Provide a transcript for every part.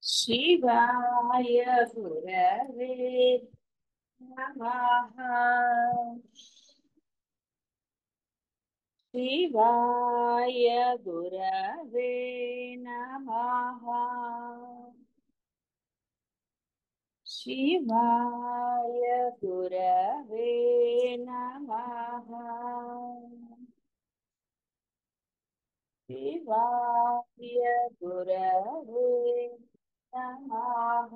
शिवाय गुरवे नमः। शिवाय गुरवे नमः। शिवाय गुरवे नमः। शिवाय गुरवे नमः।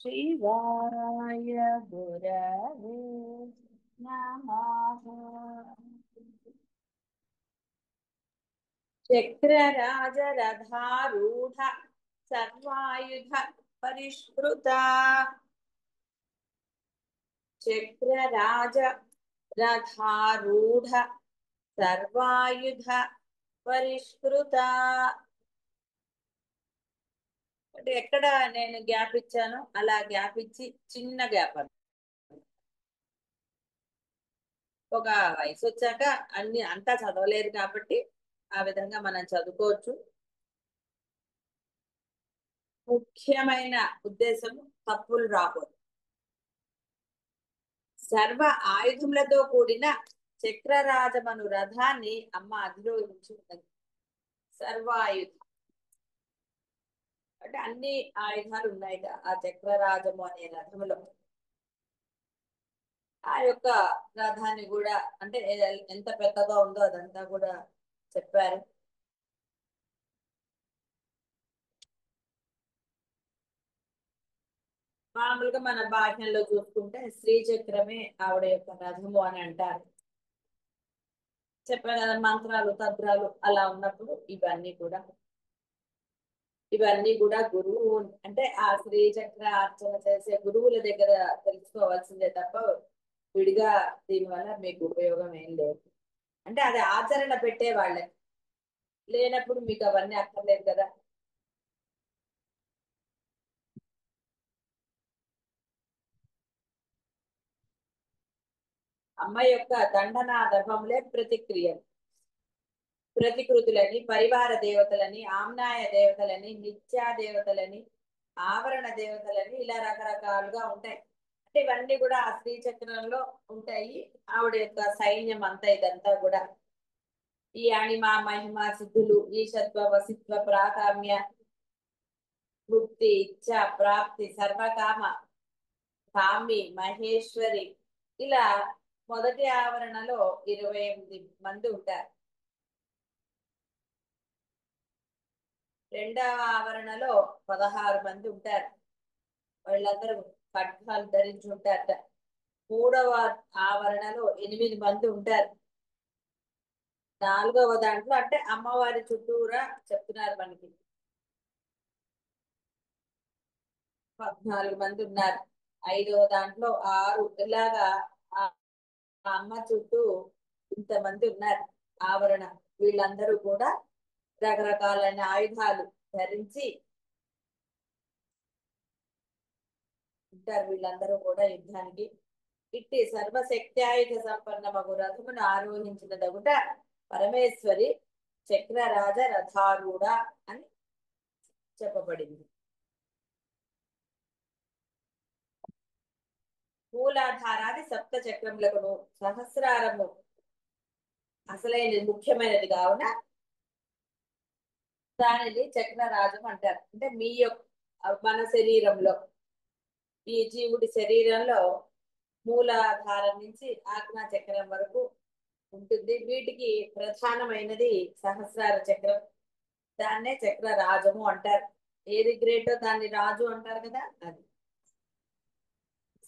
शिवाय गुरवे नमः। चक्रराजरथारूढ सर्वायुध परिष्कृता। चक्रराज रथारूढ सर्वायुध పరిష్కృత. అంటే ఎక్కడ నేను గ్యాప్ ఇచ్చాను అలా గ్యాప్ ఇచ్చి చిన్న గ్యాప్ అని. ఒక వయసు వచ్చాక అన్ని అంతా చదవలేరు కాబట్టి ఆ విధంగా మనం చదువుకోవచ్చు. ముఖ్యమైన ఉద్దేశం తప్పులు రాకూడదు. సర్వ ఆయుధములతో కూడిన చక్రరాజమను రథాన్ని అమ్మ అధిరోహించి ఉన్నది. సర్వాయుధం అంటే అన్ని ఆయుధాలు ఉన్నాయి ఆ చక్రరాజము అనే రథములో. ఆ యొక్క రథాన్ని కూడా అంటే ఎంత పెద్దగా ఉందో అదంతా కూడా చెప్పారు. మామూలుగా మన బాహ్యంలో చూసుకుంటే శ్రీచక్రమే ఆవిడ యొక్క రథము అని అంటారు. చెప్పాను కదా, మంత్రాలు తంత్రాలు అలా ఉన్నప్పుడు ఇవన్నీ కూడా గురువు అంటే ఆ శ్రీచక్ర అర్చన చేసే గురువుల దగ్గర తెలుసుకోవాల్సిందే తప్ప విడిగా దీనివల్ల మీకు ఉపయోగం ఏం లేదు. అంటే అది ఆచరణ పెట్టే వాళ్ళే, లేనప్పుడు మీకు అవన్నీ అక్కర్లేదు కదా. అమ్మ యొక్క దండనాదభములే ప్రతికృతులని, పరివార దేవతలని, ఆమ్నాయ దేవతలని, నిత్యా దేవతలని, ఆవరణ దేవతలని ఇలా రకరకాలుగా ఉంటాయి. అంటే ఇవన్నీ కూడా ఆ శ్రీచక్రంలో ఉంటాయి. ఆవిడ యొక్క సైన్యం అంతా ఇదంతా కూడా ఈ అణిమ మహిమ సిద్ధులు ఈశత్వ వసిత్వ ప్రాకామ్య ముక్తి ఇచ్చ ప్రాప్తి సర్వకామ కామి మహేశ్వరి ఇలా మొదటి ఆవరణలో 28 మంది ఉంటారు. రెండవ ఆవరణలో 16 మంది ఉంటారు. వాళ్ళందరూ ఖడ్గాలు ధరించి ఉంటారట. మూడవ ఆవరణలో 8 మంది ఉంటారు. నాలుగవ దాంట్లో అంటే అమ్మవారి చుట్టూరా చెప్తున్నారు మనకి 14 మంది ఉన్నారు. ఐదవ దాంట్లో 6 ఇలాగా ఆ అమ్మ చుట్టూ ఇంతమంది ఉన్నారు ఆవరణ. వీళ్ళందరూ కూడా రకరకాలైన ఆయుధాలు ధరించి ఉంటారు. వీళ్ళందరూ కూడా యుద్ధానికి ఇట్టి సర్వశక్త్యాయుధ సంపన్నమగు రథమును ఆరోహించిన దగుట పరమేశ్వరి చక్రరాజ రథారూఢ అని చెప్పబడింది. మూలాధారాది సప్త చక్రములకు సహస్రారము అసలైనది ముఖ్యమైనది కావున దానిని చక్రరాజం అంటారు. అంటే మీ యొక్క మన శరీరంలో ఈ జీవుడి శరీరంలో మూలాధారం నుంచి ఆజ్ఞా చక్రం వరకు ఉంటుంది. వీటికి ప్రధానమైనది సహస్రార చక్రం. దాన్నే చక్ర రాజము అంటారు. ఏది గ్రేటో దాన్ని రాజు అంటారు కదా, అది.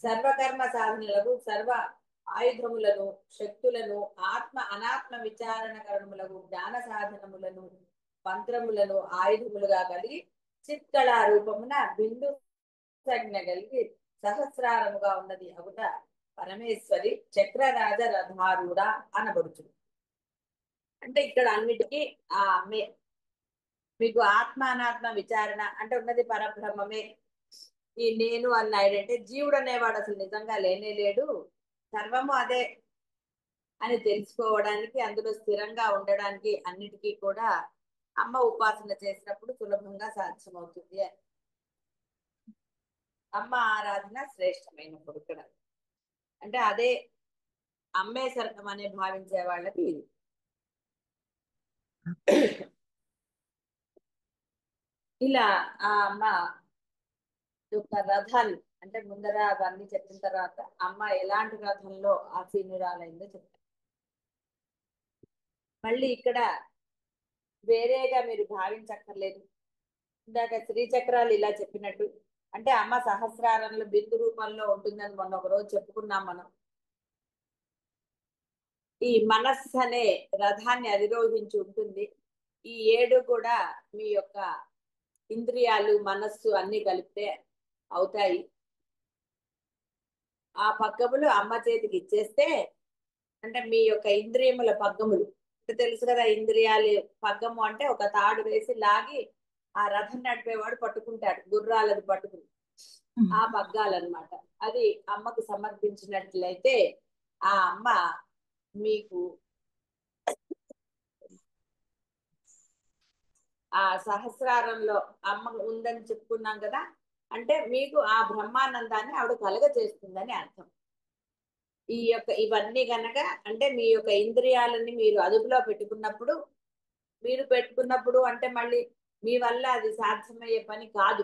సర్వకర్మ సాధనలకు సర్వ ఆయుధములను శక్తులను ఆత్మ అనాత్మ విచారణ కర్మలకు జ్ఞాన సాధనములను మంత్రములను ఆయుధములుగా కలిగి చిత్కళా రూపమున బిందు సంజ్ఞ కలిగి సహస్రారముగా ఉన్నది అగుట పరమేశ్వరి చక్రరాజ రథారూఢ అనబడుతుంది. అంటే ఇక్కడ అన్నిటికీ ఆ అమ్మే. మీకు ఆత్మ అనాత్మ విచారణ అంటే ఉన్నది పరబ్రహ్మమే. ఈ నేను అన్న ఐడెంటిటీ జీవుడు అనేవాడు అసలు నిజంగా లేనే లేడు, సర్వము అదే అని తెలుసుకోవడానికి అందులో స్థిరంగా ఉండడానికి అన్నిటికీ కూడా అమ్మ ఉపాసన చేసినప్పుడు సులభంగా సాధ్యమవుతుంది అని. అమ్మ ఆరాధన శ్రేష్టమైనప్పుడు ఇక్కడ అంటే అదే అమ్మే సర్గం అనే భావించే వాళ్ళకి ఇది. ఇలా ఆ అమ్మ యొక్క రథాన్ని అంటే ముందర అవన్నీ చెప్పిన తర్వాత అమ్మ ఎలాంటి రథంలో ఆసీనురాలైందో చెప్తారు. మళ్ళీ ఇక్కడ వేరేగా మీరు భావించక్కర్లేదు. ఇందాక శ్రీచక్రాలు ఇలా చెప్పినట్టు అంటే అమ్మ సహస్రారంలో బిందు రూపంలో ఉంటుందని మొన్న ఒక రోజు చెప్పుకున్నాం మనం. ఈ మనస్సు అనే రథాన్ని అధిరోహించి ఉంటుంది. ఈ 7 కూడా మీ యొక్క ఇంద్రియాలు మనస్సు అన్ని కలిపితే అవుతాయి. ఆ పగ్గములు అమ్మ చేతికి ఇచ్చేస్తే అంటే మీ యొక్క ఇంద్రియముల పగ్గములు అంటే తెలుసు కదా, ఇంద్రియాలు పగ్గము అంటే ఒక తాడు వేసి లాగి ఆ రథం నడిపేవాడు పట్టుకుంటాడు, గుర్రాలది పట్టుకుని ఆ పగ్గాలన్నమాట. అది అమ్మకు సమర్పించినట్లయితే ఆ అమ్మ మీకు ఆ సహస్రారంలో అమ్మ ఉందని చెప్పుకున్నాం కదా, అంటే మీకు ఆ బ్రహ్మానందాన్ని ఆవిడ కలగ చేస్తుందని అర్థం. ఈ యొక్క ఇవన్నీ గనక అంటే మీ యొక్క ఇంద్రియాలని మీరు అదుపులో పెట్టుకున్నప్పుడు, మీరు పెట్టుకున్నప్పుడు అంటే మళ్ళీ మీ వల్ల అది సాధ్యమయ్యే పని కాదు.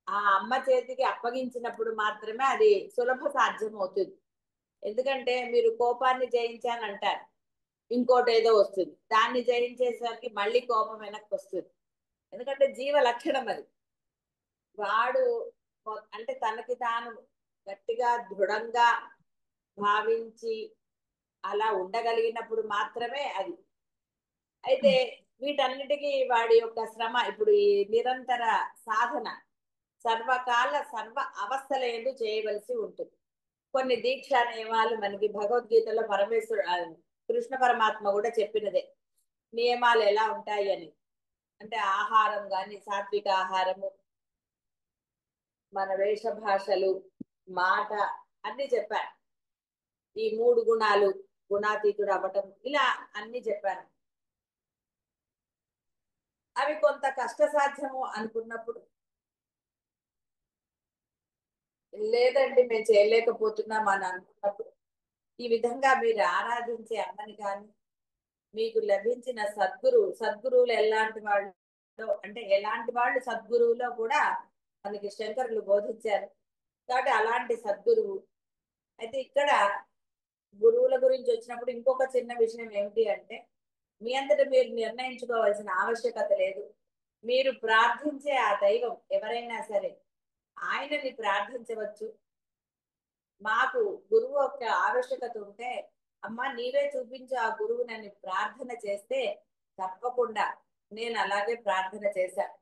ఆ అమ్మ చేతికి అప్పగించినప్పుడు మాత్రమే అది సులభ సాధ్యం అవుతుంది. ఎందుకంటే మీరు కోపాన్ని జయించానంటారు, ఇంకోటి ఏదో వస్తుంది, దాన్ని జయించేసరికి మళ్ళీ కోపం వెనక్కి వస్తుంది. ఎందుకంటే జీవ లక్షణం అది. వాడు అంటే తనకి తాను గట్టిగా దృఢంగా భావించి అలా ఉండగలిగినప్పుడు మాత్రమే అది. అయితే వీటన్నిటికీ వాడి యొక్క శ్రమ ఇప్పుడు ఈ నిరంతర సాధన సర్వకాల సర్వ అవస్థలందు చేయవలసి ఉంటుంది. కొన్ని దీక్షా నియమాలు మనకి భగవద్గీతలో పరమేశ్వరు కృష్ణ పరమాత్మ కూడా చెప్పినదే, నియమాలు ఎలా ఉంటాయి అని. అంటే ఆహారం గాని సాత్విక ఆహారము, మన వేష భాషలు, మాట అన్ని చెప్పారు. ఈ 3 గుణాలు, గుణాతీతుడు అవ్వటం, ఇలా అన్ని చెప్పారు. అవి కొంత కష్టసాధ్యము అనుకున్నప్పుడు, లేదండి మేము చేయలేకపోతున్నాం అని అనుకున్నప్పుడు, ఈ విధంగా మీరు ఆరాధించే అమ్మని కానీ మీకు లభించిన సద్గురువులు ఎలాంటి వాళ్ళు అంటే ఎలాంటి వాళ్ళు సద్గురువులో కూడా మనకి శంకరులు బోధించారు. కాబట్టి అలాంటి సద్గురువు. అయితే ఇక్కడ గురువుల గురించి వచ్చినప్పుడు ఇంకొక చిన్న విషయం ఏమిటి అంటే, మీ అంతటా మీరు నిర్ణయించుకోవాల్సిన ఆవశ్యకత లేదు. మీరు ప్రార్థించే ఆ దైవం ఎవరైనా సరే ఆయనని ప్రార్థించవచ్చు. మాకు గురువు యొక్క ఆవశ్యకత ఉంటే అమ్మ నీవే చూపించు ఆ గురువునని ప్రార్థన చేస్తే తప్పకుండా నేను అలాగే ప్రార్థన చేశాను.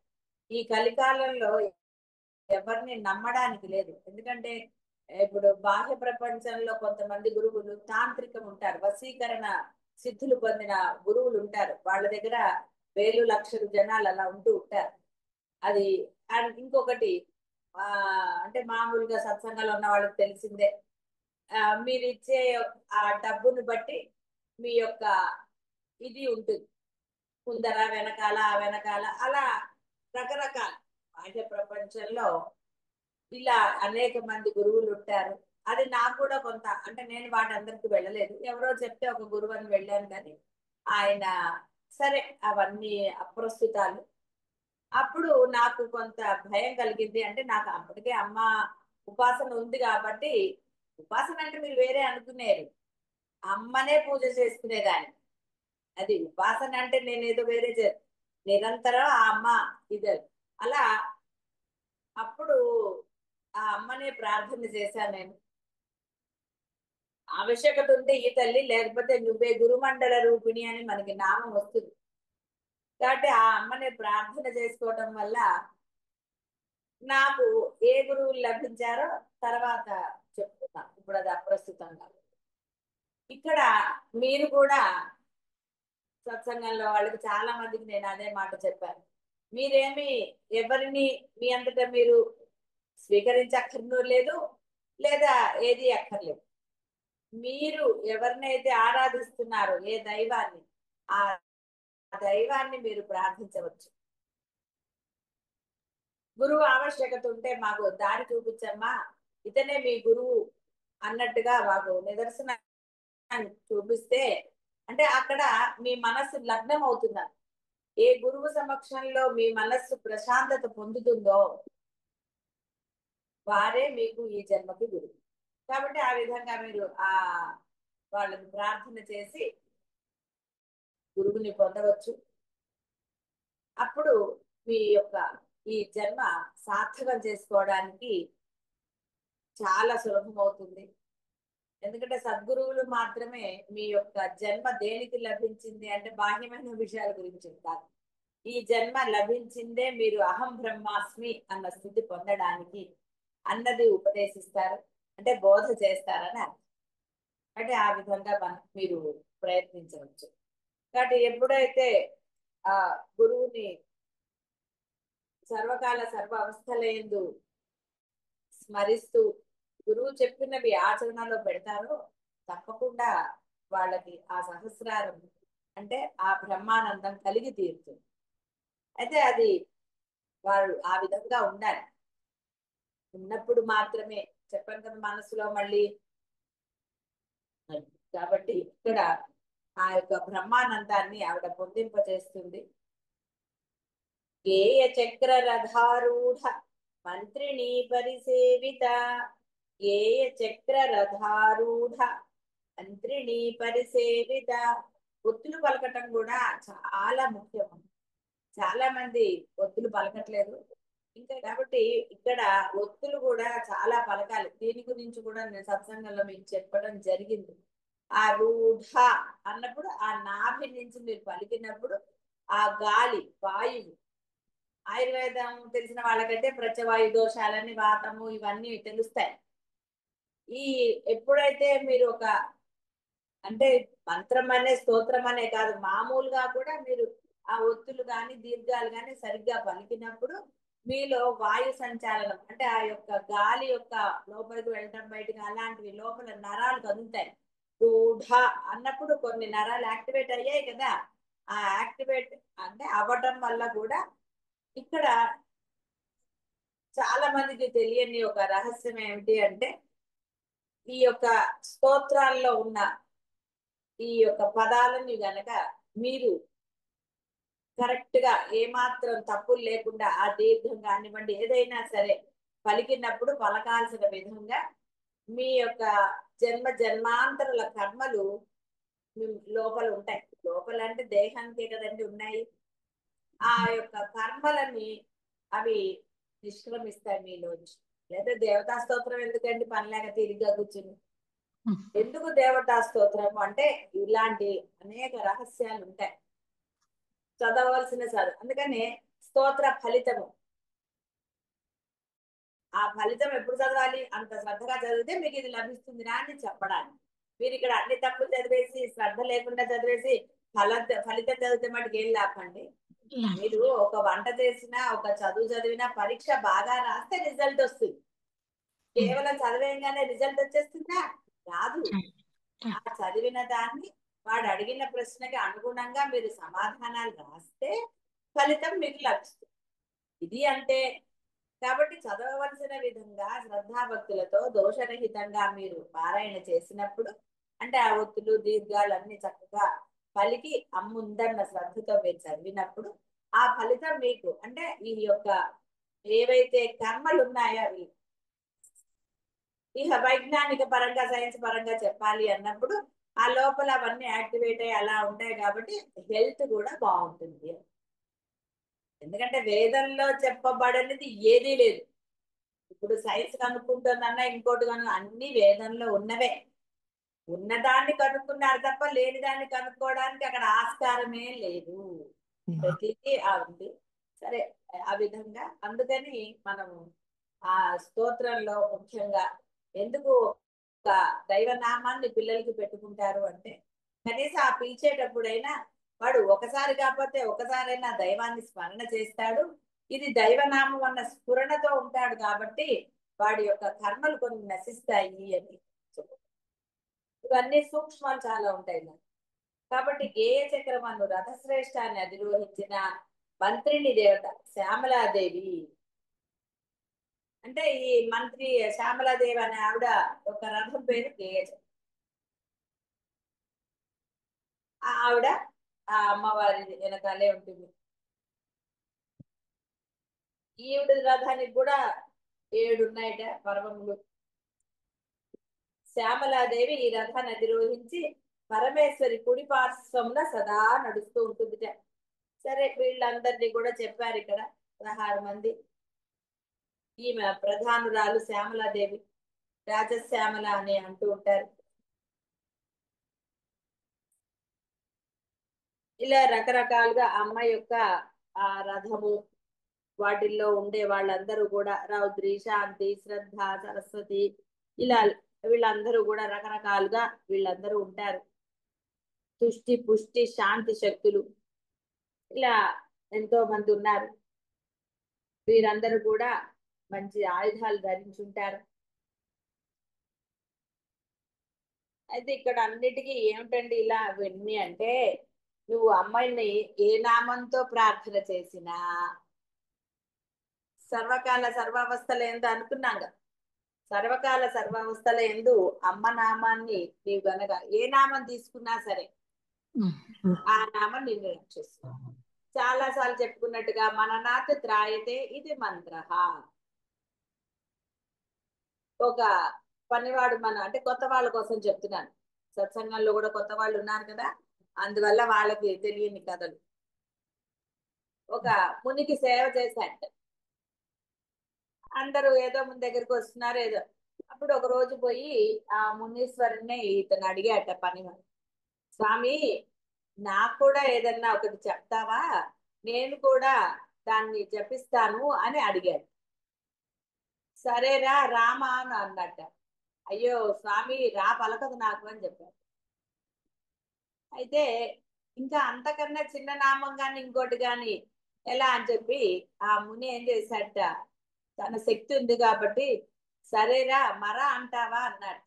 ఈ కలికాలంలో ఎవరిని నమ్మడానికి లేదు. ఎందుకంటే ఇప్పుడు బాహ్య ప్రపంచంలో కొంతమంది గురువులు తాంత్రికం ఉంటారు, వశీకరణ సిద్ధులు పొందిన గురువులు ఉంటారు. వాళ్ళ దగ్గర వేలు లక్షలు జనాలు అలా ఉంటూ ఉంటారు. అది అండ్ ఇంకొకటి ఆ అంటే మామూలుగా సత్సంగాలు ఉన్న వాళ్ళకి తెలిసిందే. మీరు ఇచ్చే ఆ డబ్బును బట్టి మీ యొక్క ఇది ఉంటుంది, ముందర వెనకాల ఆ వెనకాల అలా రకరకాల బాహ్య ప్రపంచంలో ఇలా అనేక మంది గురువులు ఉంటారు. అది నాకు కూడా కొంత అంటే నేను వాటందరికి వెళ్ళలేదు, ఎవరో చెప్తే ఒక గురువు అని వెళ్ళాను. కానీ ఆయన సరే అవన్నీ అప్రస్తుతాలు. అప్పుడు నాకు కొంత భయం కలిగింది. అంటే నాకు అప్పటికే అమ్మ ఉపాసన ఉంది కాబట్టి, ఉపాసన అంటే మీరు వేరే అనుకునేరు, అమ్మనే పూజ చేసుకునేదాన్ని. అది ఉపాసన అంటే నేనేదో వేరే నిరంతరం ఆ అమ్మ ఇదే అలా. అప్పుడు ఆ అమ్మనే ప్రార్థన చేశాను నేను. ఆవశ్యకత ఉంటే ఈ తల్లి, లేకపోతే నువ్వే గురుమండల రూపిణి అని మనకి నామం వస్తుంది. కాబట్టి ఆ అమ్మని ప్రార్థన చేసుకోవడం వల్ల నాకు ఏ గురువులు లభించారో తర్వాత చెప్తున్నా, ఇప్పుడు అది అప్రస్తుతంగా. ఇక్కడ మీరు కూడా సత్సంగంలో వాళ్ళకి చాలా మందికి నేను అదే మాట చెప్పాను. మీరేమి ఎవరిని మీ అంతటా మీరు స్వీకరించక్కర్లేదు, లేదా ఏది అక్కర్లేదు. మీరు ఎవరినైతే ఆరాధిస్తున్నారో ఏ దైవాన్ని, ఆ దైవాన్ని మీరు ప్రార్థించవచ్చు. గురువు ఆవశ్యకత ఉంటే మాకు దారి చూపించమ్మా, ఇతనే మీ గురువు అన్నట్టుగా మాకు నిదర్శన చూపిస్తే, అంటే అక్కడ మీ మనస్సు లగ్నం అవుతుందా. ఏ గురువు సమక్షంలో మీ మనస్సు ప్రశాంతత పొందుతుందో వారే మీకు ఈ జన్మకి గురువు. కాబట్టి ఆ విధంగా మీరు వాళ్ళని ప్రార్థన చేసి గురువుని పొందవచ్చు. అప్పుడు మీ యొక్క ఈ జన్మ సార్థకం చేసుకోవడానికి చాలా సులభం అవుతుంది. ఎందుకంటే సద్గురువులు మాత్రమే మీ యొక్క జన్మ దేనికి లభించింది అంటే బాహ్యమైన విషయాల గురించి కాదు. ఈ జన్మ లభించిందే మీరు అహం బ్రహ్మాస్మి అన్న స్థితి పొందడానికి అన్నది ఉపదేశిస్తారు, అంటే బోధ చేస్తారని అర్థం. అంటే ఆ విధంగా మీరు ప్రయత్నించవచ్చు. కాబట్టి ఎప్పుడైతే ఆ గురువుని సర్వకాల సర్వ అవస్థలందు స్మరిస్తూ గురువు చెప్పినవి ఆచరణలో పెడతారో తప్పకుండా వాళ్ళకి ఆ సహస్రారం అంటే ఆ బ్రహ్మానందం కలిగి తీరుతుంది. అయితే అది వాళ్ళు ఆ విధంగా ఉండాలి. ఉన్నప్పుడు మాత్రమే చెప్పండి కదా మనసులో మళ్ళీ. కాబట్టి ఇక్కడ ఆ యొక్క బ్రహ్మానందాన్ని ఆవిడ పొందింపజేస్తుంది. గేయ చక్ర రథారూఢ మంత్రిణీ పరిసేవిత, గేయ చక్ర రథారూఢ మంత్రిణీ పరిసేవిత. ఒత్తులు పలకటం కూడా చాలా ముఖ్యం. చాలా మంది ఒత్తులు పలకట్లేదు ఇంకా. కాబట్టి ఇక్కడ ఒత్తులు కూడా చాలా పలకాలి. దీని గురించి కూడా నేను సత్సంగంలో మీకు చెప్పడం జరిగింది. ఆ రూఢ అన్నప్పుడు ఆ నాభి నుంచి మీరు పలికినప్పుడు ఆ గాలి వాయువు, ఆయుర్వేదం తెలిసిన వాళ్ళకంటే ప్రత్యవాయు దోషాలని వాతము ఇవన్నీ తెలుస్తాయి. ఈ ఎప్పుడైతే మీరు ఒక అంటే మంత్రం అనే స్తోత్రం అనే కాదు, మామూలుగా కూడా మీరు ఆ ఒత్తులు గాని దీర్ఘాలు గాని సరిగ్గా పలికినప్పుడు మీలో వాయు సంచాలనం అంటే ఆ యొక్క గాలి యొక్క లోపలికి వెళ్ళటం బయటకు అలాంటివి లోపల నరాలు కదులుతాయి. రూఢ అన్నప్పుడు కొన్ని నరాలు యాక్టివేట్ అయ్యాయి కదా. ఆ యాక్టివేట్ అంటే అవ్వటం వల్ల కూడా ఇక్కడ చాలా మందికి తెలియని ఒక రహస్యం ఏమిటి అంటే ఈ యొక్క స్తోత్రాల్లో ఉన్న ఈ యొక్క పదాలని గనక మీరు కరెక్ట్ గా ఏమాత్రం తప్పులు లేకుండా ఆ దీర్ఘం కానివ్వండి ఏదైనా సరే పలికినప్పుడు పలకాల్సిన విధంగా మీ యొక్క జన్మ జన్మాంతరుల కర్మలు లోపల ఉంటాయి. లోపల అంటే దేహానికే కదండి ఉన్నాయి. ఆ యొక్క కర్మలని అవి నిష్క్రమిస్తాయి మీలోంచి. లేదా దేవతా స్తోత్రం ఎందుకండి పనిలేక తిరిగ్గా కూర్చుని. ఎందుకు దేవతా స్తోత్రం అంటే ఇలాంటి అనేక రహస్యాలు ఉంటాయి, చదవలసిన చదువు. అందుకని స్తోత్ర ఫలితము, ఆ ఫలితం ఎప్పుడు చదవాలి? అంత శ్రద్ధగా చదివితే మీకు ఇది లభిస్తుంది అని చెప్పడానికి. మీరు ఇక్కడ అన్ని తప్పులు చదివేసి శ్రద్ధ లేకుండా చదివేసి ఫలితం చదివితే మటుకు ఏం లాభండి. మీరు ఒక వంట చేసినా ఒక చదువు చదివినా పరీక్ష బాగా రాస్తే రిజల్ట్ వస్తుంది. కేవలం చదివేయంగానే రిజల్ట్ వచ్చేస్తుందా? రాదు. ఆ చదివిన దాన్ని వాడు అడిగిన ప్రశ్నకి అనుగుణంగా మీరు సమాధానాలు రాస్తే ఫలితం మీకు లభిస్తుంది. ఇది అంటే కాబట్టి చదవవలసిన విధంగా శ్రద్ధాభక్తులతో దోషరహితంగా మీరు పారాయణ చేసినప్పుడు అంటే ఆ ఒత్తులు దీర్ఘాలు అన్ని చక్కగా పలికి అమ్ముందన్న శ్రద్ధతో మీరు చదివినప్పుడు ఆ ఫలితం మీకు అంటే ఈ యొక్క ఏవైతే కర్మలు ఉన్నాయో అవి ఇక వైజ్ఞానిక పరంగా సైన్స్ పరంగా చెప్పాలి అన్నప్పుడు ఆ లోపల అవన్నీ యాక్టివేట్ అయ్యి అలా ఉంటాయి. కాబట్టి హెల్త్ కూడా బాగుంటుంది. ఎందుకంటే వేదంలో చెప్పబడనిది ఏదీ లేదు. ఇప్పుడు సైన్స్ కనుక్కుంటుందన్నా ఇంకోటి కను అన్ని వేదంలో ఉన్నవే. ఉన్నదాన్ని కనుక్కున్నారు తప్ప లేని దాన్ని కనుక్కోవడానికి అక్కడ ఆస్కారమే లేదు. ప్రతిదీ ఉంది. సరే ఆ విధంగా అందుకని మనము ఆ స్తోత్రంలో ముఖ్యంగా ఎందుకు ఒక దైవనామాన్ని పిల్లలకి పెట్టుకుంటారు అంటే కనీసం ఆ పిలిచేటప్పుడైనా వాడు ఒకసారి కాకపోతే ఒకసారైనా దైవాన్ని స్మరణ చేస్తాడు. ఇది దైవనామం అన్న స్ఫురణతో ఉంటాడు కాబట్టి వాడి యొక్క కర్మలు కొన్ని నశిస్తాయి అని చెప్పు. ఇవన్నీ సూక్ష్మాలు చాలా ఉంటాయి. కాబట్టి గేయ చక్రమను రథశ్రేష్టాన్ని అధిరోహించిన మంత్రిని దేవత శ్యామలాదేవి. అంటే ఈ మంత్రి శ్యామలాదేవి అనే ఆవిడ ఒక రథం పేరు గేయ చక్రం. ఆవిడ ఆ అమ్మవారి వెనకాలే ఉంటుంది. ఈవిడ రథానికి కూడా 7 ఉన్నాయట పర్వములు. శ్యామలాదేవి ఈ రథాన్ని అధిరోహించి పరమేశ్వరి కుడి పార్శ్వమున సదా నడుస్తూ ఉంటుందిట. సరే, వీళ్ళందరినీ కూడా చెప్పారు ఇక్కడ 16 మంది. ఈమె ప్రధానురాలు శ్యామలాదేవి, రాజశ్యామల అని అంటూ ఉంటారు. ఇలా రకరకాలుగా అమ్మ యొక్క ఆ రథము, వాటిల్లో ఉండే వాళ్ళందరూ కూడా రౌద్రి, శాంతి, శ్రద్ధ, సరస్వతి, ఇలా వీళ్ళందరూ కూడా రకరకాలుగా వీళ్ళందరూ ఉంటారు. తుష్టి, పుష్టి, శాంతి శక్తులు, ఇలా ఎంతో మంది ఉన్నారు. వీరందరూ కూడా మంచి ఆయుధాలు ధరించుంటారు. అయితే ఇక్కడ అన్నిటికీ ఏమిటండి ఇలా అవన్నీ అంటే, నువ్వు అమ్మాయిని ఏ నామంతో ప్రార్థన చేసినా సర్వకాల సర్వావస్థల ఎందు అనుకున్నాం కదా. సర్వకాల సర్వావస్థల ఎందు అమ్మ నామాన్ని నీవు గనక ఏ నామం తీసుకున్నా సరే ఆ నామం నిన్ను రక్షిస్తుంది. చాలా సార్లు చెప్పుకున్నట్టుగా మననాథ్ త్రాయతే ఇది మంత్ర. ఒక పనివాడు అంటే కొత్త వాళ్ళ కోసం చెప్తున్నాను. సత్సంగంలో కూడా కొత్త వాళ్ళు ఉన్నారు కదా, అందువల్ల వాళ్ళకి తెలియని కథలు. ఒక మునికి సేవ చేశాట. అందరూ ఏదో ముందు దగ్గరికి వస్తున్నారు ఏదో. అప్పుడు ఒక రోజు పోయి ఆ మునీశ్వరుని ఇతను అడిగాట పనివాడు, స్వామి నాకు కూడా ఏదన్నా ఒకటి చెప్తావా, నేను కూడా దాన్ని జపిస్తాను అని అడిగాడు. సరేరా రామా అని అన్నట్ట. అయ్యో స్వామి రా పలకదు నాకు అని చెప్పాడు. అయితే ఇంకా అంతకన్నా చిన్న నామం గాని ఇంకోటి గాని ఎలా అని చెప్పి ఆ ముని ఏం చేశాట, తన శక్తి ఉంది కాబట్టి సరేరా మరా అంటావా అన్నట్ట.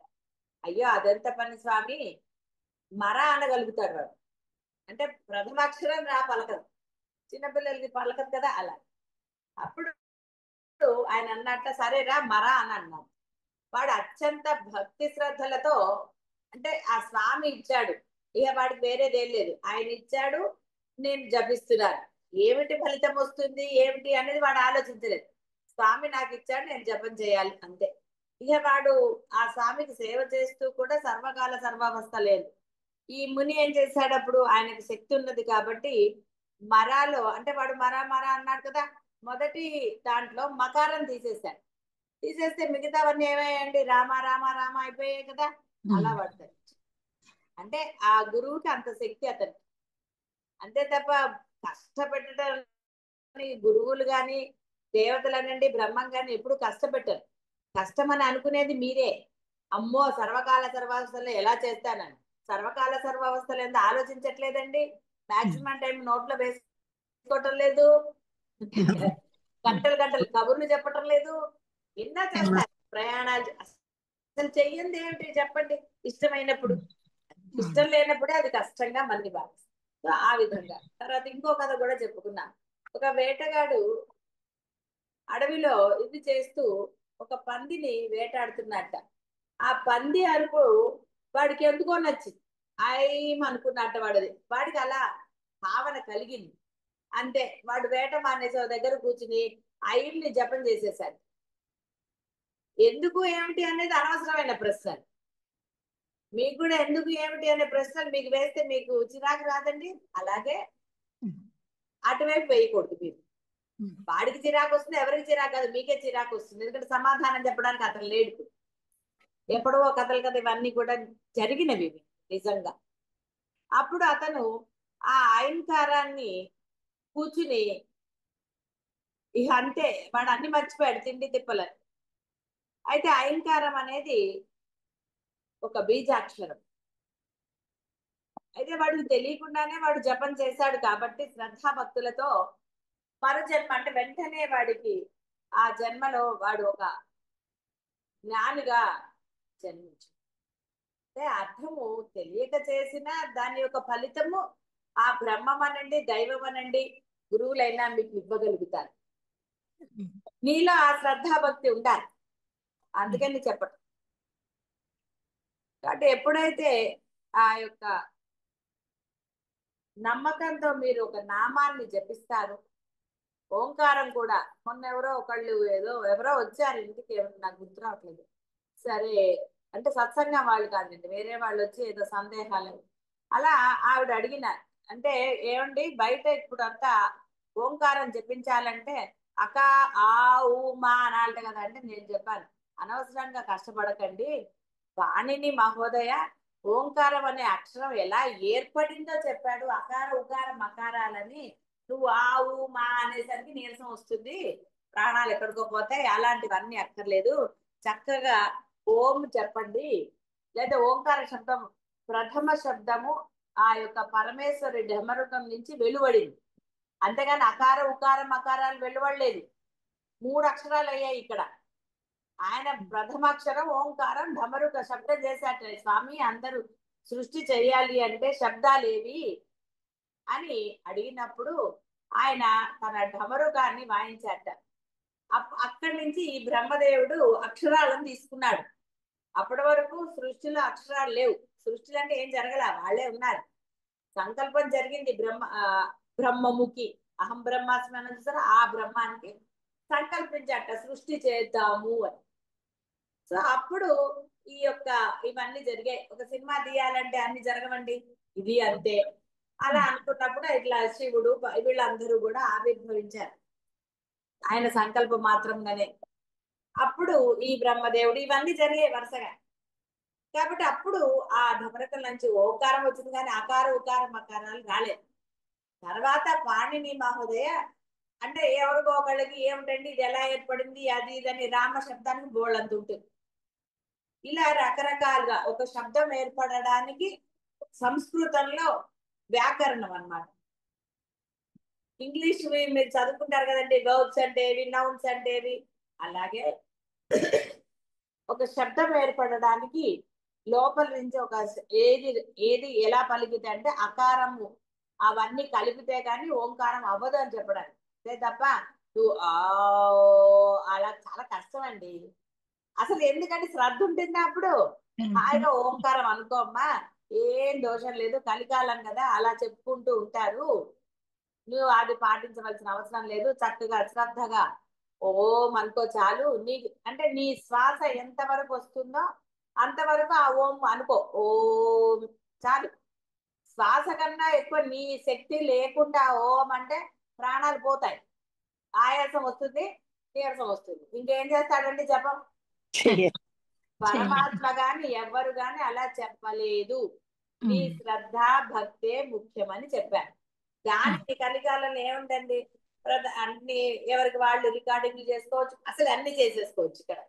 అయ్యో అదెంత పని స్వామి, మరా అనగలుగుతాడు వాడు. అంటే ప్రథమాక్షరం రా పలకదు, చిన్నపిల్లలకి పలకదు కదా అలా. అప్పుడు ఆయన అన్నట్ట సరేరా మరా అని అన్నాడు. వాడు అత్యంత భక్తి శ్రద్ధలతో, అంటే ఆ స్వామి ఇచ్చాడు, ఇక వాడికి వేరేదేం లేదు, ఆయన ఇచ్చాడు, నేను జపిస్తున్నాను, ఏమిటి ఫలితం వస్తుంది ఏమిటి అనేది వాడు ఆలోచించలేదు. స్వామి నాకు ఇచ్చాడు, నేను జపం చేయాలి అంతే. ఇక వాడు ఆ స్వామికి సేవ చేస్తూ కూడా సర్వకాల సర్వావస్థ లేదు. ఈ ముని ఏం చేశాడు, అప్పుడు ఆయనకి శక్తి ఉన్నది కాబట్టి మరాలో, అంటే వాడు మరా మరా అన్నాడు కదా, మొదటి దాంట్లో మకారం తీసేశాడు. తీసేస్తే మిగతావన్నీ ఏమయ్యాయండి, రామ రామ రామ అయిపోయాయి కదా, అలా పడతాయి. అంటే ఆ గురువుకి అంత శక్తి అతను. అంతే తప్ప కష్టపెట్టడం, గురువులు గాని దేవతలనండి బ్రహ్మం గాని ఎప్పుడు కష్టపెట్టారు. కష్టం అని అనుకునేది మీరే. అమ్మో సర్వకాల సర్వావస్థలు ఎలా చేస్తానని. సర్వకాల సర్వావస్థలు ఎంత ఆలోచించట్లేదండి, మాక్సిమం టైం నోట్లో వేసుకోవటం లేదు, గంటలు గంటలు కబుర్లు చెప్పటం లేదు, ఎన్నో చేస్తారు ప్రయాణాలు. అసలు చెయ్యంది ఏమిటి చెప్పండి, ఇష్టమైనప్పుడు. ఇష్టం లేనప్పుడే అది కష్టంగా మనకి భావిస్తాం. సో ఆ విధంగా తర్వాత ఇంకో కథ కూడా చెప్పుకున్నా. ఒక వేటగాడు అడవిలో ఇది చేస్తూ ఒక పందిని వేటాడుతున్నట్ట. ఆ పంది అరుపు వాడికి ఎందుకో నచ్చింది, ఆయన అనుకున్నట్ట వాడికి అలా భావన కలిగింది. అంతే, వాడు వేట మానేసి ఓ దగ్గర కూర్చుని ఐల్ని జపం చేసేసాడు. ఎందుకు ఏమిటి అనేది అనవసరమైన ప్రశ్న. మీకు కూడా ఎందుకు ఏమిటి అనే ప్రశ్నలు మీకు వేస్తే మీకు చిరాకు రాదండి. అలాగే అటువైపు వేయకూడదు మీరు. వాడికి చిరాకు వస్తుంది, ఎవరికి చిరాకు కాదు, మీకే చిరాకు వస్తుంది. ఎందుకంటే సమాధానం చెప్పడానికి అతను లేడు. ఎప్పుడో కథలు కదా ఇవన్నీ కూడా జరిగినవి నిజంగా. అప్పుడు అతను ఆ అలంకారాన్ని కూర్చుని ఇక అంతే, వాడు అన్ని మర్చిపోయాడు తిండి తిప్పలని. అయితే అలంకారం అనేది ఒక బీజాక్షరం. అయితే వాడికి తెలియకుండానే వాడు జపం చేశాడు కాబట్టి శ్రద్ధాభక్తులతో మరుజన్మ, అంటే వెంటనే వాడికి ఆ జన్మలో వాడు ఒక జ్ఞానిగా జన్మించాడు. అంటే అర్థము తెలియక చేసిన దాని యొక్క ఫలితము ఆ బ్రహ్మం అనండి, దైవం అనండి, గురువులైనా మీకు ఇవ్వగలుగుతారు. నీలో ఆ శ్రద్ధాభక్తి ఉండాలి, అందుకని చెప్పటం. కాబట్టి ఎప్పుడైతే ఆ యొక్క నమ్మకంతో మీరు ఒక నామాన్ని జపిస్తారు, ఓంకారం కూడా, మొన్న ఎవరో ఒకళ్ళు ఎవరో వచ్చారు ఇంటికి, ఎవరు నాకు గుర్తు రావట్లేదు, సరే అంటే సత్సంగం వాళ్ళు కాదండి, వేరే వాళ్ళు వచ్చి ఏదో సందేహాలు అలా ఆవిడ అడిగిన, అంటే ఏమండి బయట ఇప్పుడు అంతా ఓంకారం జపించాలంటే అక ఆ ఊ మా అనాలట కదా. అంటే నేను చెప్పాను, అనవసరంగా కష్టపడకండి, వాణిని మహోదయ ఓంకారం అనే అక్షరం ఎలా ఏర్పడిందో చెప్పాడు, అకార ఉకార మకారాలని, నువ్వు ఆ ఊ మా అనేసరికి నీరసం వస్తుంది, ప్రాణాలు ఎక్కడికో పోతాయి, అలాంటివన్నీ అక్కర్లేదు, చక్కగా ఓం చెప్పండి. లేదా ఓంకార శబ్దం ప్రథమ శబ్దము ఆ యొక్క పరమేశ్వరి ఢమరుకం నుంచి వెలువడింది, అంతేగాని అకార ఉకార మకారాలు వెలువడలేదు, 3 అక్షరాలు అయ్యాయి ఇక్కడ. ఆయన ప్రథమాక్షరం ఓంకారం ఢమరుక శబ్దం చేశాట. స్వామి అందరూ సృష్టి చేయాలి అంటే శబ్దాలు ఏవి అని అడిగినప్పుడు ఆయన తన ఢమరుకాన్ని వాయించాట. అక్కడి నుంచి ఈ బ్రహ్మదేవుడు అక్షరాలను తీసుకున్నాడు. అప్పటి వరకు సృష్టిలో అక్షరాలు లేవు, సృష్టిలో అంటే ఏం జరగల, వాళ్ళే ఉన్నారు. సంకల్పం జరిగింది బ్రహ్మముఖి, అహం బ్రహ్మాస్మి అని చూసారా, ఆ బ్రహ్మానికి సంకల్పించట సృష్టి చేద్దాము అని. సో అప్పుడు ఈ యొక్క ఇవన్నీ జరిగాయి. ఒక సినిమా తీయాలంటే అన్ని జరగవండి, ఇది అంతే. అలా అనుకున్నప్పుడు ఇట్లా శివుడు వీళ్ళందరూ కూడా ఆవిర్భవించారు ఆయన సంకల్పం మాత్రంగానే. అప్పుడు ఈ బ్రహ్మదేవుడు ఇవన్నీ జరిగాయి వరుసగా. కాబట్టి అప్పుడు ఆ ఢమరకల నుంచి ఓకారం వచ్చింది, కానీ అకార ఉకార మకారాలు రాలేదు. తర్వాత పాణిని మహోదయ అంటే ఎవరికో ఒకళ్ళకి ఏమిటండి ఇది ఎలా ఏర్పడింది అది ఇదని రామ శబ్దానికి బోళ్ళంత ఉంటుంది. ఇలా రకరకాలుగా ఒక శబ్దం ఏర్పడడానికి సంస్కృతంలో వ్యాకరణం అన్నమాట. ఇంగ్లీష్ మీరు చదువుకుంటారు కదండి, వర్బ్స్ అంటే ఏవి, నౌన్స్ అంటే ఏవి, అలాగే ఒక శబ్దం ఏర్పడడానికి లోపల నుంచి ఒక ఏది ఏది ఎలా పలికితే అంటే అకారము అవన్నీ కలిపితే కానీ ఓంకారం అవ్వదు అని చెప్పడానికి. అంతే తప్ప నువ్వు అలా చాలా కష్టం అండి. అసలు ఎందుకంటే శ్రద్ధ ఉంటుంది అప్పుడు. హాయిగా ఓంకారం అనుకోమ్మా, ఏం దోషం లేదు, కలికాలం కదా అలా చెప్పుకుంటూ ఉంటారు, నువ్వు అది పాటించవలసిన అవసరం లేదు, చక్కగా శ్రద్ధగా ఓం అనుకో చాలు. నీ అంటే నీ శ్వాస ఎంత వరకు వస్తుందో అంతవరకు ఆ ఓం అనుకో, ఓం చాలు. శ్వాస కన్నా ఎక్కువ నీ శక్తి లేకుండా ఓం అంటే ప్రాణాలు పోతాయి, ఆయాసం వస్తుంది, నీరసం వస్తుంది, ఇంకేం చేస్తాడండి జపం. పరమాత్మ గాని ఎవ్వరు గాని అలా చెప్పలేదు, నీ శ్రద్ధ భక్తే ముఖ్యమని చెప్పారు. దానికి కలికాలంలో ఏముందండి, అన్ని ఎవరికి వాళ్ళు రికార్డింగ్లు చేసుకోవచ్చు, అసలు అన్ని చేసేసుకోవచ్చు. ఇక్కడ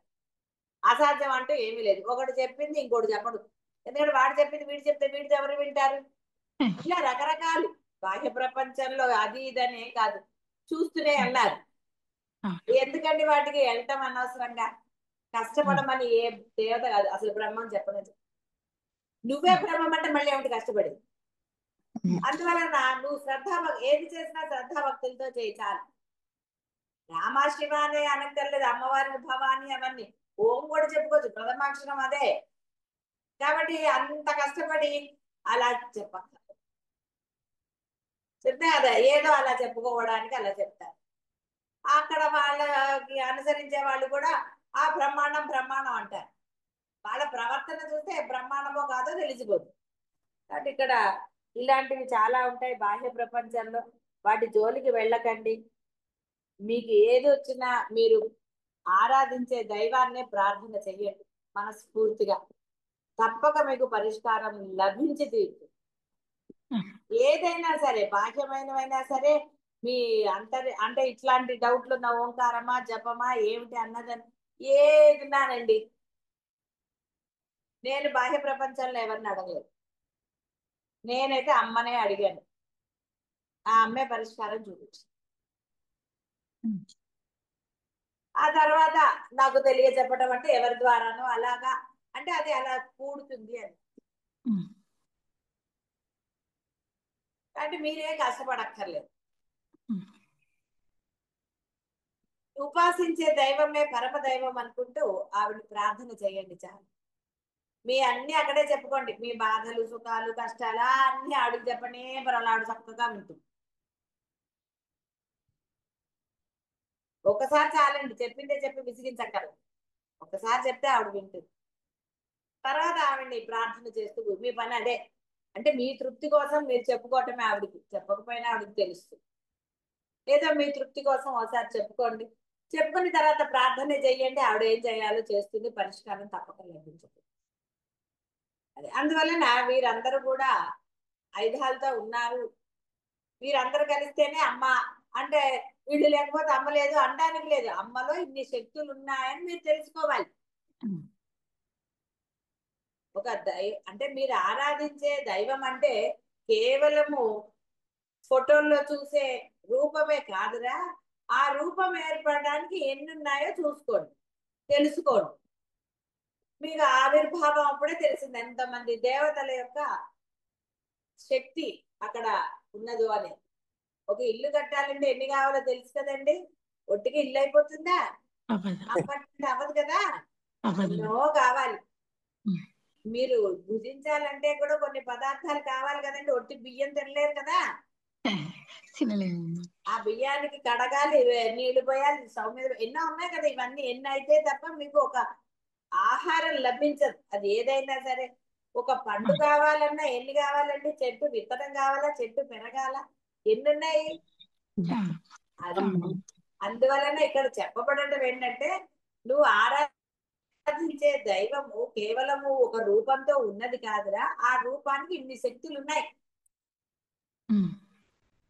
అసాధ్యం అంటూ ఏమీ లేదు, ఒకటి చెప్పింది ఇంకోటి చెప్పడు, ఎందుకంటే వాడు చెప్పింది వీడు చెప్తే వీడిది ఎవరు వింటారు. ఇలా రకరకాలు బాహ్య ప్రపంచంలో అది ఇదనే కాదు, చూస్తూనే అన్నారు. ఎందుకండి వాటికి వెళ్ళటం అనవసరంగా, కష్టపడమని ఏ దేవత కాదు అసలు బ్రహ్మం చెప్పలేదు. నువ్వే బ్రహ్మం అంటే మళ్ళీ ఏమిటి కష్టపడేది. అందువలన నువ్వు ఏది చేసినా శ్రద్ధాభక్తులతో చేయి చాలు. రామ శివ అనే అనక్కర్లేదు, అమ్మవారిని భవాని అవన్నీ, ఓం కూడా చెప్పుకోవచ్చు, ప్రథమాక్షరం అదే. కాబట్టి అంత కష్టపడి అలా చెప్తే అదే ఏదో అలా చెప్పుకోవడానికి అలా చెప్తారు. అక్కడ వాళ్ళకి అనుసరించే వాళ్ళు కూడా ఆ బ్రహ్మాండం బ్రహ్మాండం అంటారు. వాళ్ళ ప్రవర్తన చూస్తే బ్రహ్మాండమో కాదో తెలిసిపోతుంది. కాబట్టి ఇక్కడ ఇలాంటివి చాలా ఉంటాయి బాహ్య ప్రపంచంలో, వాటి జోలికి వెళ్ళకండి. మీకు ఏది వచ్చినా మీరు ఆరాధించే దైవాన్నే ప్రార్థన చెయ్యండి మనస్ఫూర్తిగా, తప్పక మీకు పరిష్కారం లభించి తీరుతుంది. ఏదైనా సరే, బాహ్యమైనవైనా సరే, మీ అంటే ఇట్లాంటి డౌట్లు ఉన్న ఓంకారమా జపమా ఏమిటి అన్నదని ఏదిన్నానండి, నేను బాహ్య ప్రపంచంలో ఎవరిని అడగలేదు, నేనైతే అమ్మనే అడిగాను, ఆ అమ్మే పరిష్కారం చూపించింది. ఆ తర్వాత నాకు తెలియజెప్పడం అంటే ఎవరి ద్వారానో అలాగా, అంటే అది అలా కూడుతుంది అని. ఉమ్, కాబట్టి మీరే కష్టపడక్కర్లేదు. ఉమ్, ఉపాసించే దైవమే పరమ దైవం అనుకుంటూ ఆవిడ ప్రార్థన చేయండి చాలు. మీ అన్ని అక్కడే చెప్పుకోండి, మీ బాధలు సుఖాలు కష్టాలు అన్ని ఆవిడకి చెప్పనే పర్వాలేదు, ఆవిడ చక్కగా వింటుంది. ఒకసారి చాలండి, చెప్పిందే చెప్పి విసిగించక్కర్లేదు. ఒకసారి చెప్తే ఆవిడ వింటుంది. తర్వాత ఆవిడ్ని ప్రార్థన చేస్తూ మీ పని అదే. అంటే మీ తృప్తి కోసం మీరు చెప్పుకోవటమే, ఆవిడకి చెప్పకపోయినా ఆవిడకి తెలుస్తుంది. ఏదో మీ తృప్తి కోసం ఒకసారి చెప్పుకోండి. చెప్పుకున్న తర్వాత ప్రార్థన చెయ్యండి, ఆవిడ ఏం చేయాలో చేస్తుంది, పరిష్కారం తప్పక లభించదు. అది అందువలన వీరందరూ కూడా ఆయుధాలతో ఉన్నారు. వీరందరూ కలిస్తేనే అమ్మ. అంటే వీళ్ళు లేకపోతే అమ్మ లేదు అనడానికి లేదు. అమ్మలో ఇన్ని శక్తులు ఉన్నాయని మీరు తెలుసుకోవాలి. ఉమ్, ఒక అంటే మీరు ఆరాధించే దైవం అంటే కేవలము ఫోటోల్లో చూసే రూపమే కాదురా. ఆ రూపం ఏర్పడడానికి ఎన్ని ఉన్నాయో చూసుకోండి, తెలుసుకోండి. మీకు ఆవిర్భావం అప్పుడే తెలిసింది ఎంతమంది దేవతల యొక్క శక్తి అక్కడ ఉన్నదో అని. ఒక ఇల్లు కట్టాలంటే ఎన్ని కావాలో తెలుసు కదండి. ఒట్టిగా ఇల్లు అయిపోతుందా? అవ్వదు అప్పటి అవ్వదు కదా, అవ్వదు. ఎన్నో కావాలి. ఉమ్, మీరు భుజించాలంటే కూడా కొన్ని పదార్థాలు కావాలి కదండి. ఒట్టి బియ్యం తినలేరు కదా. తినలేము. ఆ బియ్యానికి కడగాలి, నీళ్లు పోయాలి, స్టవ్ మీద ఎన్నో ఉన్నాయి కదా. ఇవన్నీ ఎన్ని అయితే తప్ప మీకు ఒక ఆహారం లభించదు. అది ఏదైనా సరే. ఒక పండు కావాలన్నా ఎన్ని కావాలండి? చెట్టు విత్తనం కావాలా, చెట్టు పెరగాల, ఎన్ని ఉన్నాయి? యా. అది అందువలన ఇక్కడ చెప్పబడటం ఏంటంటే, నువ్వు ఆరాధించే దైవము కేవలము ఒక రూపంతో ఉన్నది కాదురా. ఆ రూపానికి ఇన్ని శక్తులు ఉన్నాయి. ఉమ్,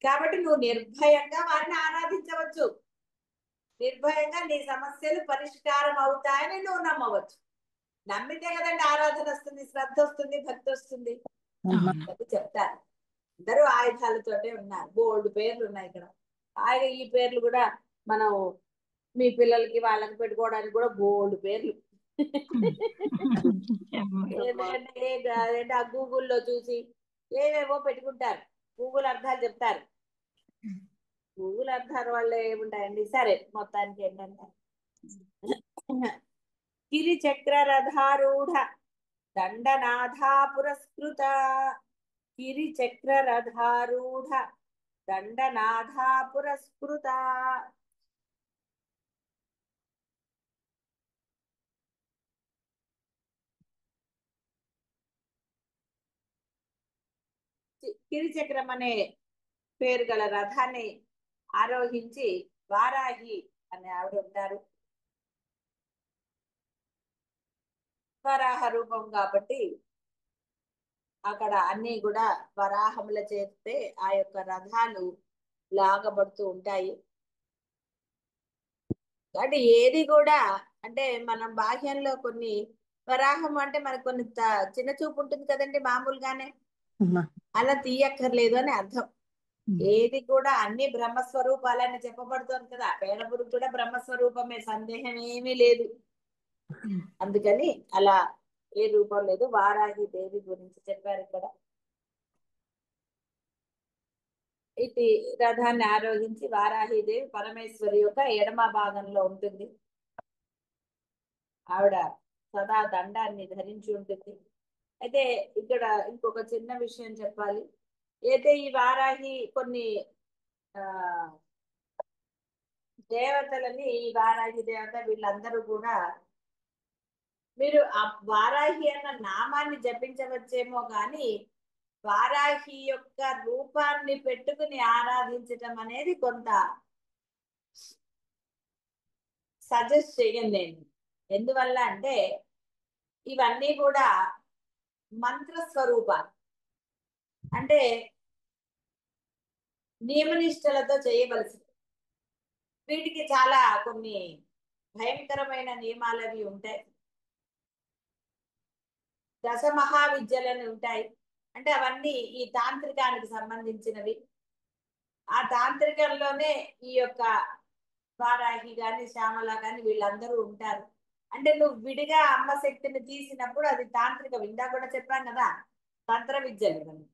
కాబట్టి నువ్వు నిర్భయంగా వారిని ఆరాధించవచ్చు. నిర్భయంగా నీ సమస్యలు పరిష్కారం అవుతాయని నువ్వు నమ్మవచ్చు. నమ్మితే కదండి ఆరాధన వస్తుంది, శ్రద్ధ వస్తుంది, భక్తి వస్తుంది. అవును. అది చెప్తారు. అందరూ ఆయుధాలతోటే ఉన్నారు. బోల్డ్ పేర్లు ఉన్నాయి ఇక్కడ. హాయిగా ఈ పేర్లు కూడా మనం మీ పిల్లలకి వాళ్ళకి పెట్టుకోవడానికి కూడా బోల్డ్ పేర్లు. ఎందుకంటే ఆ గూగుల్లో చూసి ఏవేవో పెట్టుకుంటారు. గూగుల్ అర్థాలు చెప్తారు. గూగుల్ అర్థాలు వాళ్ళు ఏముంటాయండి. సరే, మొత్తానికి ఏంటంటే గిరి చక్ర రథారూఢ దండనాథా పురస్కృత. గిరి చక్ర రథారూఢ దండనాథా పురస్కృత. గిరిచక్రం అనే పేరు గల రథాన్ని ఆరోహించి వారాహి అనే ఆవిడ ఉంటారు. వరాహ రూపం కాబట్టి అక్కడ అన్ని కూడా వరాహముల చేస్తే ఆ యొక్క రథాలు లాగబడుతూ ఉంటాయి. అంటే ఏది కూడా అంటే మనం బాహ్యంలో కొన్ని వరాహం అంటే మనకు కొన్ని చిన్న చూపు ఉంటుంది కదండి మామూలుగానే. అలా తీయక్కర్లేదు అని అర్థం. ఏది కూడా అన్ని బ్రహ్మస్వరూపాలని చెప్పబడుతోంది కదా. పేడపురుగు కూడా బ్రహ్మస్వరూపమే, సందేహం ఏమీ లేదు. అందుకని అలా ఏ రూపం లేదు. వారాహి దేవి గురించి చెప్పారు ఇక్కడ. ఇది రథాన్ని ఆరోహించి వారాహి దేవి పరమేశ్వరి యొక్క ఎడమ భాగంలో ఉంటుంది. ఆవిడ సదా దండాన్ని ధరించి ఉంటుంది. అయితే ఇక్కడ ఇంకొక చిన్న విషయం చెప్పాలి. అయితే ఈ వారాహి కొన్ని ఆ దేవతలని, ఈ వారాహి దేవత వీళ్ళందరూ కూడా మీరు ఆ వారాహి అన్న నామాన్ని జపించవచ్చేమో కానీ వారాహి యొక్క రూపాన్ని పెట్టుకుని ఆరాధించటం అనేది కొంత సజెస్ట్ చేయను నేను. ఎందువల్ల అంటే ఇవన్నీ కూడా మంత్రస్వరూపాలు. అంటే నియమనిష్టలతో చేయవలసింది. వీటికి చాలా కొన్ని భయంకరమైన నియమాలు అవి ఉంటాయి. దశ మహావిద్యలని ఉంటాయి. అంటే అవన్నీ ఈ తాంత్రికానికి సంబంధించినవి. ఆ తాంత్రికంలోనే ఈ యొక్క వారాహి గాని శ్యామల గాని వీళ్ళందరూ ఉంటారు. అంటే నువ్వు విడిగా అమ్మ శక్తిని తీసినప్పుడు అది తాంత్రికం. ఇందా కూడా చెప్పాను కదా, తంత్ర విద్యలు ఇవన్నీ.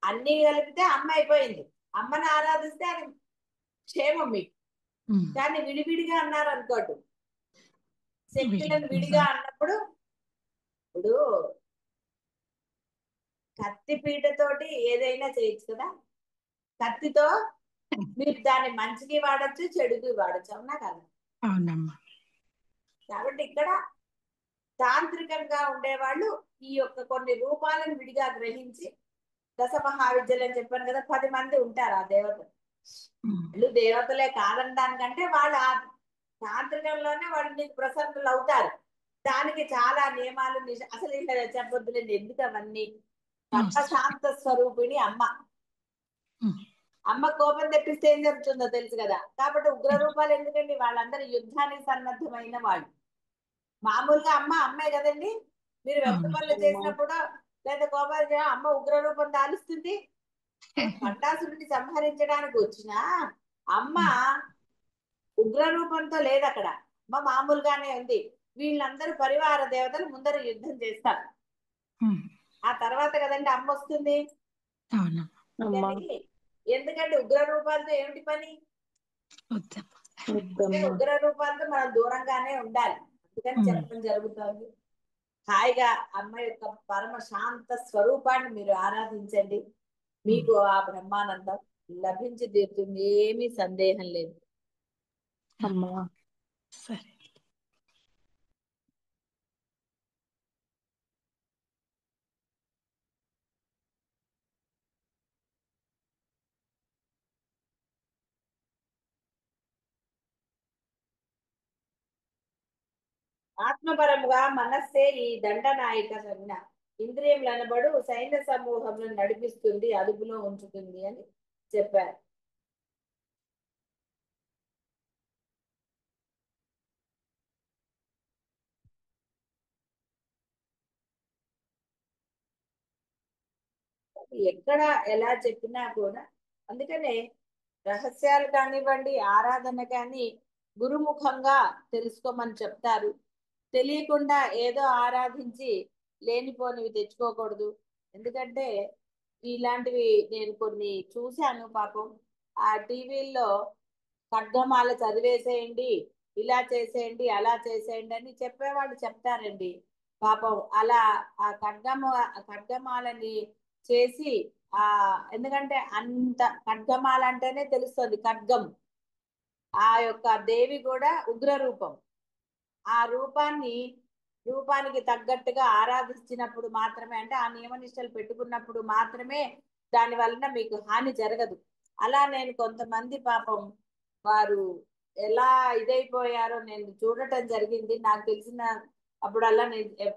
అన్ని కలిపితే అమ్మ అయిపోయింది. అమ్మని ఆరాధిస్తే అది క్షేమం మీకు. కానీ విడివిడిగా అన్నారు అనుకోండి, శక్తులను విడిగా అన్నప్పుడు, ఇప్పుడు కత్తి పీటతోటి ఏదైనా చేయొచ్చు కదా. కత్తితో మీరు దాన్ని మంచికి వాడచ్చు, చెడుకి వాడచ్చు, అవునా కదా. అవునమ్మా. కాబట్టి ఇక్కడ తాంత్రికంగా ఉండేవాళ్ళు ఈ యొక్క కొన్ని రూపాలను విడిగా గ్రహించి, దశ మహావిద్యలు అని చెప్పాను కదా, 10 మంది ఉంటారు ఆ దేవతలు. వాళ్ళు దేవతలే కాదనడానికంటే వాళ్ళు ఆ తాంత్రికంలోనే వాళ్ళు నీకు ప్రసన్నులు అవుతారు. దానికి చాలా నియమాలు అసలు ఇలా చెప్పొద్దులేండి, ఎందుకు అవన్నీ. పరమశాంత స్వరూపిణి అమ్మ. అమ్మ కోపం తెప్పిస్తే ఏం జరుగుతుందో తెలుసు కదా. కాబట్టి ఉగ్ర రూపాలు ఎందుకండి, వాళ్ళందరూ యుద్ధానికి సన్నద్ధమైన వాళ్ళు. మామూలుగా అమ్మ అమ్మే కదండి. మీరు వెంట పనులు చేసినప్పుడు లేదా కోపాలు అమ్మ ఉగ్ర రూపం దాలుస్తుంది. పండాసురుడిని సంహరించడానికి వచ్చిన అమ్మ ఉగ్ర రూపంతో లేదు అక్కడ. అమ్మ మామూలుగానే ఉంది. వీళ్ళందరూ పరివార దేవతలు ముందర యుద్ధం చేస్తారు. ఆ తర్వాత కదండి అమ్మ వస్తుంది. ఎందుకంటే ఉగ్ర రూపాలతో ఏమిటి పని? ఉగ్ర రూపాలతో మనం దూరంగానే ఉండాలి. అందుకని చెప్పడం జరుగుతుంది. హాయిగా అమ్మ యొక్క పరమ శాంత స్వరూపాన్ని మీరు ఆరాధించండి. మీకు ఆ బ్రహ్మానందం లభించి తీరుతుంది, ఏమీ సందేహం లేదు. అమ్మా సరే. ఆత్మపరముగా మనస్సే ఈ దండనాయక సంజ్ఞ. ఇంద్రియములు అనబడు సైన్య సమూహంలో నడిపిస్తుంది, అదుపులో ఉంచుతుంది అని చెప్పారు. ఎక్కడ ఎలా చెప్పినా కూడా, అందుకనే రహస్యాలు కానివ్వండి, ఆరాధన కానీ గురుముఖంగా తెలుసుకోమని చెప్తారు. తెలియకుండా ఏదో ఆరాధించి లేనిపోనివి తెచ్చుకోకూడదు. ఎందుకంటే ఇలాంటివి నేను కొన్ని చూశాను. పాపం ఆ టీవీల్లో ఖడ్గమాల చదివేసేయండి, ఇలా చేసేయండి, అలా చేసేయండి అని చెప్పేవాళ్ళు చెప్తారండి. పాపం అలా ఆ ఖడ్గమాలని చేసి ఆ ఎందుకంటే అంత ఖడ్గమాల అంటేనే తెలుస్తుంది ఖడ్గం. ఆ యొక్క దేవి కూడా ఉగ్ర రూపం. ఆ రూపానికి తగ్గట్టుగా ఆరాధించినప్పుడు మాత్రమే, అంటే ఆ నియమనిష్టలు పెట్టుకున్నప్పుడు మాత్రమే దాని వలన మీకు హాని జరగదు. అలా నేను కొంతమంది పాపం వారు ఎలా ఇదైపోయారో నేను చూడటం జరిగింది. నాకు తెలిసిన అప్పుడల్లా నేను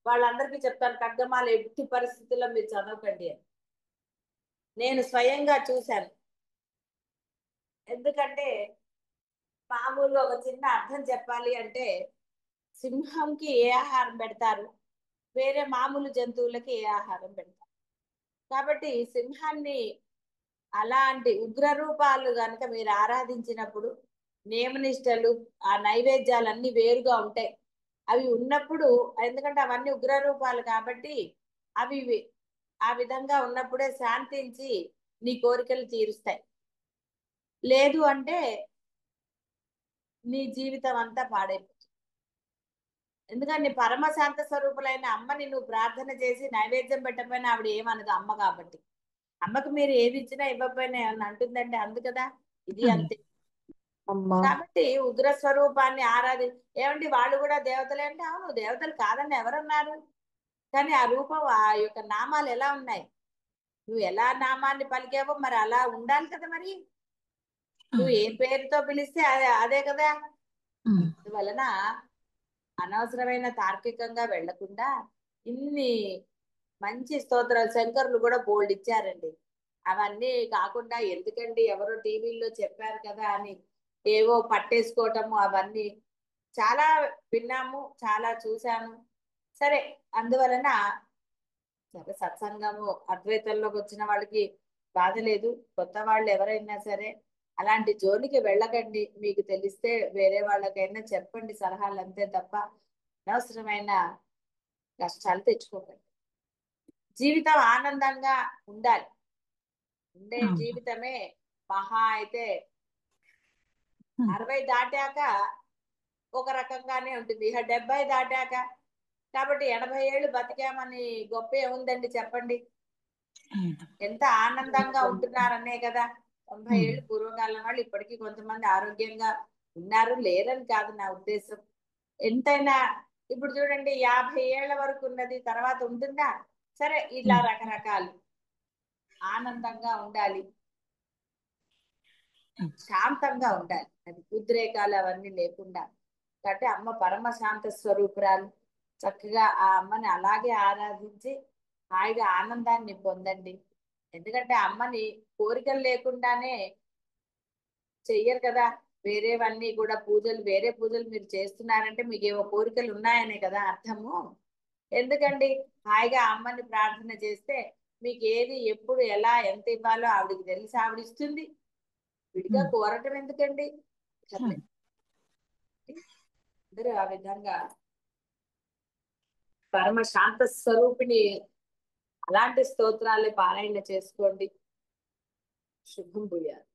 వాళ్ళందరికీ చెప్తాను, ఖడ్గమాల ఎట్టి పరిస్థితుల్లో మీరు చదవకండి అని. నేను స్వయంగా చూశాను. ఎందుకంటే మామూలుగా ఒక చిన్న అర్థం చెప్పాలి అంటే, సింహంకి ఏ ఆహారం పెడతారు, వేరే మామూలు జంతువులకి ఏ ఆహారం పెడతారు. కాబట్టి సింహాన్ని అలాంటి ఉగ్ర రూపాలు కనుక మీరు ఆరాధించినప్పుడు నియమనిష్టలు ఆ నైవేద్యాలన్నీ వేరుగా ఉంటాయి. అవి ఉన్నప్పుడు, ఎందుకంటే అవన్నీ ఉగ్ర రూపాలు కాబట్టి అవి ఆ విధంగా ఉన్నప్పుడే శాంతించి నీ కోరికలు తీరుస్తాయి. లేదు అంటే నీ జీవితం అంతా పాడైపోతుంది. ఎందుకంటే పరమశాంత స్వరూపులైన అమ్మని నువ్వు ప్రార్థన చేసి నైవేద్యం పెట్టకపోయినా ఆవిడ ఏమనదు, అమ్మ కాబట్టి. అమ్మకు మీరు ఏది ఇచ్చినా ఇవ్వకపోయినా ఏమన్నా అంటుందంటే అందు కదా. ఇది అంతే. కాబట్టి ఉగ్ర స్వరూపాన్ని ఏమంటే వాళ్ళు కూడా దేవతలే అంటే, అవును దేవతలు కాదని ఎవరన్నారు. కానీ ఆ రూపం ఆ యొక్క నామాలు ఎలా ఉన్నాయి, నువ్వు ఎలా నామాన్ని పలికావో మరి అలా ఉండాలి కదా. మరి నువ్వు ఏ పేరుతో పిలిస్తే అదే కదా. అందువలన అనవసరమైన తార్కికంగా వెళ్లకుండా ఇన్ని మంచి స్తోత్రాలు శంకరులు కూడా బోల్డ్ ఇచ్చారండి. అవన్నీ కాకుండా ఎందుకండి ఎవరో టీవీల్లో చెప్పారు కదా అని ఏవో పట్టేసుకోవటము, అవన్నీ చాలా విన్నాము, చాలా చూశాను. సరే, అందువలన సరే సత్సంగము అద్వైతంలోకి వచ్చిన వాళ్ళకి బాధ లేదు. కొత్త వాళ్ళు ఎవరైనా సరే అలాంటి జోలికి వెళ్ళకండి. మీకు తెలిస్తే వేరే వాళ్ళకైనా చెప్పండి సలహాలు, అంతే తప్ప అనవసరమైన కష్టాలు తెచ్చుకోకండి. జీవితం ఆనందంగా ఉండాలి. ఉండే అవును. జీవితమే మహా అయితే ఉమ్. 60 దాటాక ఒక రకంగానే ఉంటుంది, ఇక 70 దాటాక. కాబట్టి 80 ఏళ్ళు బతికామని గొప్ప ఏముందండి చెప్పండి. అవును. ఎంత ఆనందంగా ఉంటున్నారనే కదా. 90 ఉమ్. ఏళ్ళు పూర్వకాలం వాళ్ళు ఇప్పటికీ కొంతమంది ఆరోగ్యంగా ఉన్నారు, లేరని కాదు నా ఉద్దేశం. ఎంతైనా ఇప్పుడు చూడండి 50 ఏళ్ల వరకు ఉన్నది, తర్వాత ఉంటుందా? సరే, ఇలా ఉమ్. రకరకాలు. ఆనందంగా ఉండాలి, ఉమ్. శాంతంగా ఉండాలి, అది ఉద్రేకాలు అవన్నీ లేకుండా. కాబట్టి అమ్మ పరమ శాంత స్వరూపురాలు. చక్కగా ఆ అమ్మని అలాగే ఆరాధించి హాయిగా ఆనందాన్ని పొందండి. ఎందుకంటే అమ్మని కోరికలు లేకుండానే చెయ్యరు కదా. వేరేవన్నీ కూడా పూజలు, వేరే పూజలు మీరు చేస్తున్నారంటే మీకు ఏవో కోరికలు ఉన్నాయనే కదా అర్థము. ఎందుకండి, హాయిగా అమ్మని ప్రార్థన చేస్తే మీకు ఏది ఎప్పుడు ఎలా ఎంత ఇవ్వాలో ఆవిడికి తెలిసి ఆవిడ ఇస్తుంది. విడిగా ఉమ్. కోరటం ఎందుకండి. ఉమ్. అందరూ ఆ విధంగా పరమ శాంత స్వరూపిణి అలాంటి స్తోత్రాలే పారాయణ చేసుకోండి. శుభం భూయాలు.